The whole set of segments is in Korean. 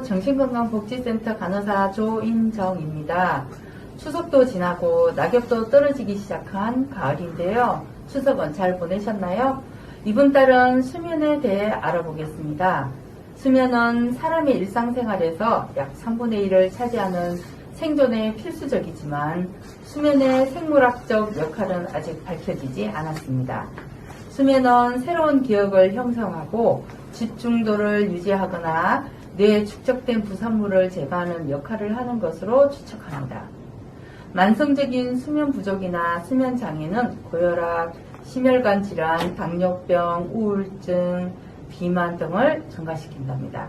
정신건강복지센터 간호사 조인정입니다. 추석도 지나고 낙엽도 떨어지기 시작한 가을인데요. 추석은 잘 보내셨나요? 이번 달은 수면에 대해 알아보겠습니다. 수면은 사람의 일상생활에서 약 3분의 1을 차지하는 생존에 필수적이지만 수면의 생물학적 역할은 아직 밝혀지지 않았습니다. 수면은 새로운 기억을 형성하고 집중도를 유지하거나 뇌에 축적된 부산물을 제거하는 역할을 하는 것으로 추측합니다. 만성적인 수면 부족이나 수면 장애는 고혈압, 심혈관 질환, 당뇨병, 우울증, 비만 등을 증가시킨답니다.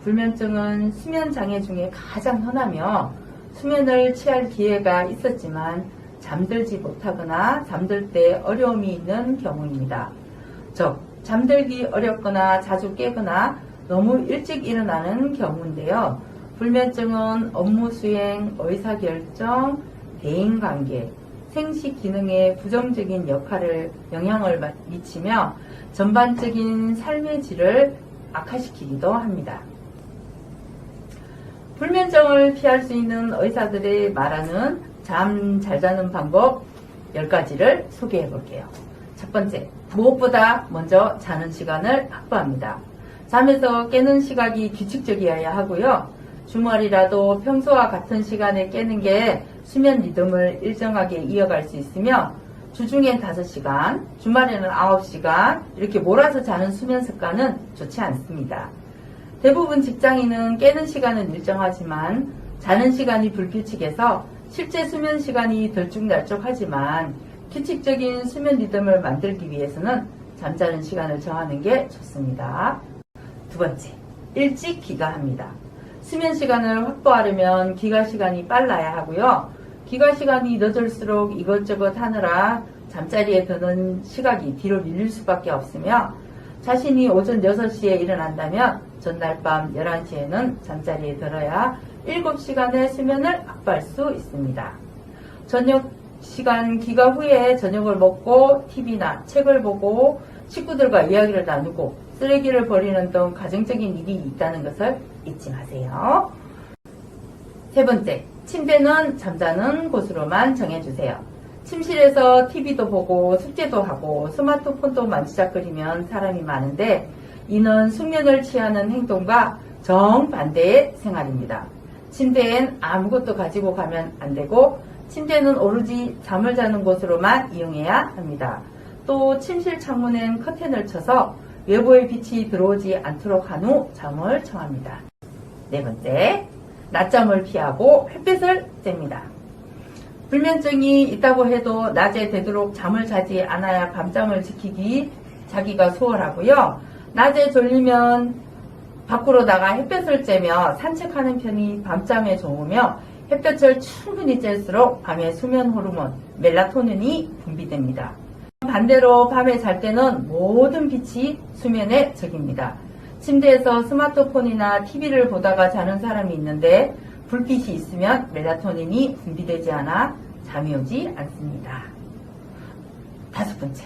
불면증은 수면 장애 중에 가장 흔하며 수면을 취할 기회가 있었지만 잠들지 못하거나 잠들 때 어려움이 있는 경우입니다. 즉, 잠들기 어렵거나 자주 깨거나 너무 일찍 일어나는 경우인데요. 불면증은 업무 수행, 의사결정, 대인관계, 생식 기능에 부정적인 영향을 미치며 전반적인 삶의 질을 악화시키기도 합니다. 불면증을 피할 수 있는 의사들이 말하는 잠 잘 자는 방법 10가지를 소개해 볼게요. 첫 번째, 무엇보다 먼저 자는 시간을 확보합니다. 잠에서 깨는 시각이 규칙적이어야 하고요. 주말이라도 평소와 같은 시간에 깨는 게 수면 리듬을 일정하게 이어갈 수 있으며 주중엔 5시간, 주말에는 9시간 이렇게 몰아서 자는 수면 습관은 좋지 않습니다. 대부분 직장인은 깨는 시간은 일정하지만 자는 시간이 불규칙해서 실제 수면 시간이 들쭉날쭉하지만 규칙적인 수면 리듬을 만들기 위해서는 잠자는 시간을 정하는 게 좋습니다. 두 번째, 일찍 귀가합니다. 수면 시간을 확보하려면 귀가 시간이 빨라야 하고요. 귀가 시간이 늦을수록 이것저것 하느라 잠자리에 드는 시각이 뒤로 밀릴 수밖에 없으며 자신이 오전 6시에 일어난다면 전날 밤 11시에는 잠자리에 들어야 7시간의 수면을 확보할 수 있습니다. 저녁 시간 귀가 후에 저녁을 먹고 TV나 책을 보고 식구들과 이야기를 나누고 쓰레기를 버리는 등 가정적인 일이 있다는 것을 잊지 마세요. 세 번째, 침대는 잠자는 곳으로만 정해주세요. 침실에서 TV도 보고 숙제도 하고 스마트폰도 만지작거리면 사람이 많은데 이는 숙면을 취하는 행동과 정반대의 생활입니다. 침대엔 아무것도 가지고 가면 안 되고 침대는 오로지 잠을 자는 곳으로만 이용해야 합니다. 또 침실 창문엔 커튼을 쳐서 외부의 빛이 들어오지 않도록 한 후 잠을 청합니다. 네 번째, 낮잠을 피하고 햇빛을 쬐입니다. 불면증이 있다고 해도 낮에 되도록 잠을 자지 않아야 밤잠을 자기가 수월하고요. 낮에 졸리면 밖으로 나가 햇볕을 쬐며 산책하는 편이 밤잠에 좋으며 햇볕을 충분히 쬐일수록 밤에 수면 호르몬 멜라토닌이 분비됩니다. 반대로 밤에 잘 때는 모든 빛이 수면의 적입니다. 침대에서 스마트폰이나 TV를 보다가 자는 사람이 있는데 불빛이 있으면 멜라토닌이 분비되지 않아 잠이 오지 않습니다. 다섯 번째,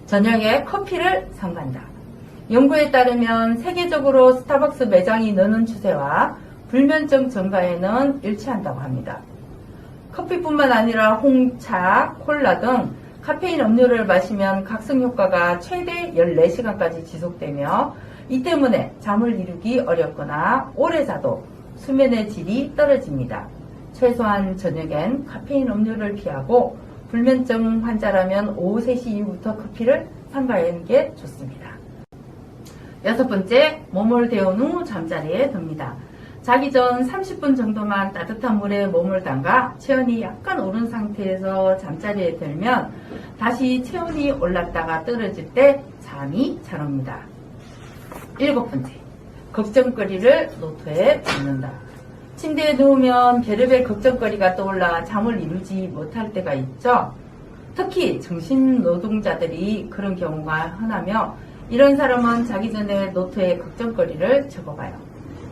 저녁에 커피를 삼간다. 연구에 따르면 세계적으로 스타벅스 매장이 느는 추세와 불면증 증가에는 일치한다고 합니다. 커피뿐만 아니라 홍차, 콜라 등 카페인 음료를 마시면 각성 효과가 최대 14시간까지 지속되며 이 때문에 잠을 이루기 어렵거나 오래 자도 수면의 질이 떨어집니다. 최소한 저녁엔 카페인 음료를 피하고 불면증 환자라면 오후 3시 이후부터 커피를 삼가는 게 좋습니다. 여섯 번째, 몸을 데운 후 잠자리에 듭니다. 자기 전 30분 정도만 따뜻한 물에 몸을 담가 체온이 약간 오른 상태에서 잠자리에 들면 다시 체온이 올랐다가 떨어질 때 잠이 잘 옵니다. 일곱 번째, 걱정거리를 노트에 적는다. 침대에 누우면 별의별 걱정거리가 떠올라 잠을 이루지 못할 때가 있죠. 특히 정신노동자들이 그런 경우가 흔하며 이런 사람은 자기 전에 노트에 걱정거리를 적어봐요.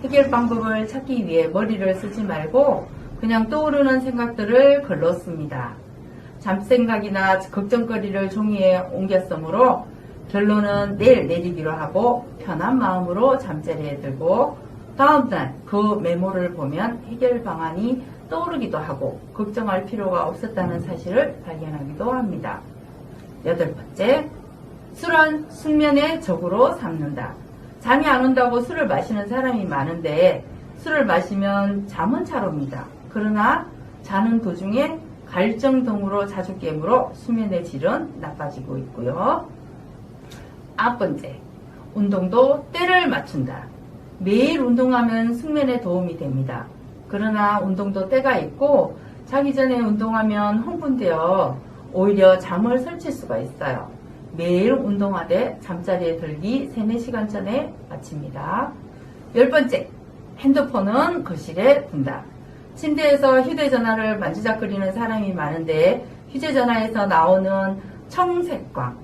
해결 방법을 찾기 위해 머리를 쓰지 말고 그냥 떠오르는 생각들을 글로 씁니다. 잠생각이나 걱정거리를 종이에 옮겨 쓰므로 결론은 내일 내리기로 하고 편한 마음으로 잠자리에 들고 다음날 그 메모를 보면 해결 방안이 떠오르기도 하고 걱정할 필요가 없었다는 사실을 발견하기도 합니다. 8번째, 술은 숙면의 적으로 삼는다. 잠이 안 온다고 술을 마시는 사람이 많은데 술을 마시면 잠은 잘 옵니다. 그러나 자는 도중에 갈증 등으로 자주 깨물어 수면의 질은 나빠지고 있고요. 9번째, 운동도 때를 맞춘다. 매일 운동하면 숙면에 도움이 됩니다. 그러나 운동도 때가 있고 자기 전에 운동하면 흥분되어 오히려 잠을 설칠 수가 있어요. 매일 운동하되 잠자리에 들기 3-4시간 전에 마칩니다. 10번째, 핸드폰은 거실에 둔다. 침대에서 휴대전화를 만지작거리는 사람이 많은데 휴대전화에서 나오는 청색광,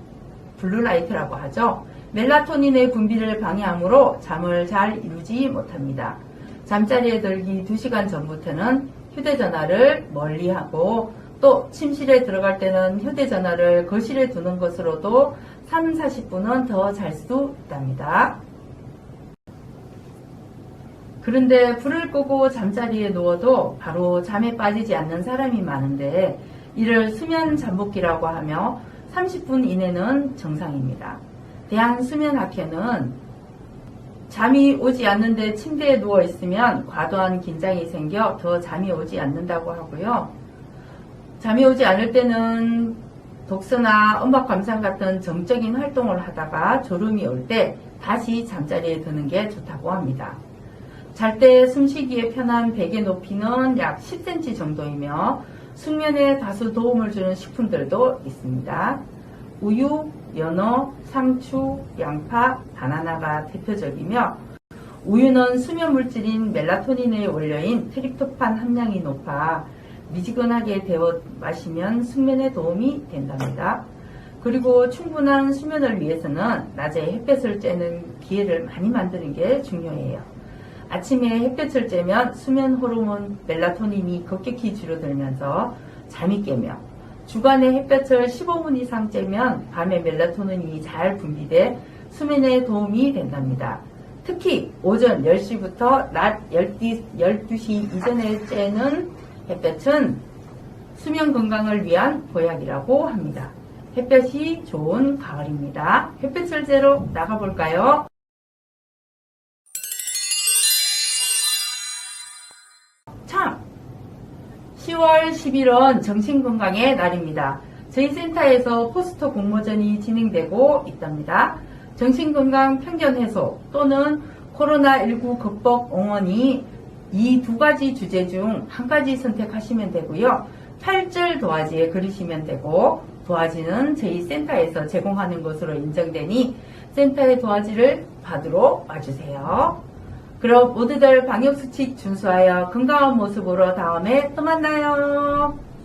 블루라이트라고 하죠. 멜라토닌의 분비를 방해하므로 잠을 잘 이루지 못합니다. 잠자리에 들기 2시간 전부터는 휴대전화를 멀리하고 또 침실에 들어갈 때는 휴대전화를 거실에 두는 것으로도 30-40분은 더 잘 수 있답니다. 그런데 불을 끄고 잠자리에 누워도 바로 잠에 빠지지 않는 사람이 많은데 이를 수면 잠복기라고 하며 30분 이내는 정상입니다. 대한수면학회는 잠이 오지 않는데 침대에 누워 있으면 과도한 긴장이 생겨 더 잠이 오지 않는다고 하고요. 잠이 오지 않을 때는 독서나 음악 감상 같은 정적인 활동을 하다가 졸음이 올 때 다시 잠자리에 드는 게 좋다고 합니다. 잘 때 숨쉬기에 편한 베개 높이는 약 10cm 정도이며 숙면에 다소 도움을 주는 식품들도 있습니다. 우유, 연어, 상추, 양파, 바나나가 대표적이며 우유는 수면 물질인 멜라토닌의 원료인 트립토판 함량이 높아 미지근하게 데워 마시면 숙면에 도움이 된답니다. 그리고 충분한 수면을 위해서는 낮에 햇볕을 쬐는 기회를 많이 만드는 게 중요해요. 아침에 햇볕을 쬐면 수면 호르몬 멜라토닌이 급격히 줄어들면서 잠이 깨며 주간에 햇볕을 15분 이상 쬐면 밤에 멜라토닌이 잘 분비돼 수면에 도움이 된답니다. 특히 오전 10시부터 낮 12시 이전에 쬐는 햇볕은 수면 건강을 위한 보약이라고 합니다. 햇볕이 좋은 가을입니다. 햇볕을 쬐러 나가볼까요? 참! 10월 10일은 정신건강의 날입니다. 저희 센터에서 포스터 공모전이 진행되고 있답니다. 정신건강 편견 해소 또는 코로나19 극복 응원이 이 2가지 주제 중 한 가지 선택하시면 되고요. 8절 도화지에 그리시면 되고 도화지는 저희 센터에서 제공하는 것으로 인정되니 센터의 도화지를 받으러 와주세요. 그럼 모두들 방역수칙 준수하여 건강한 모습으로 다음에 또 만나요.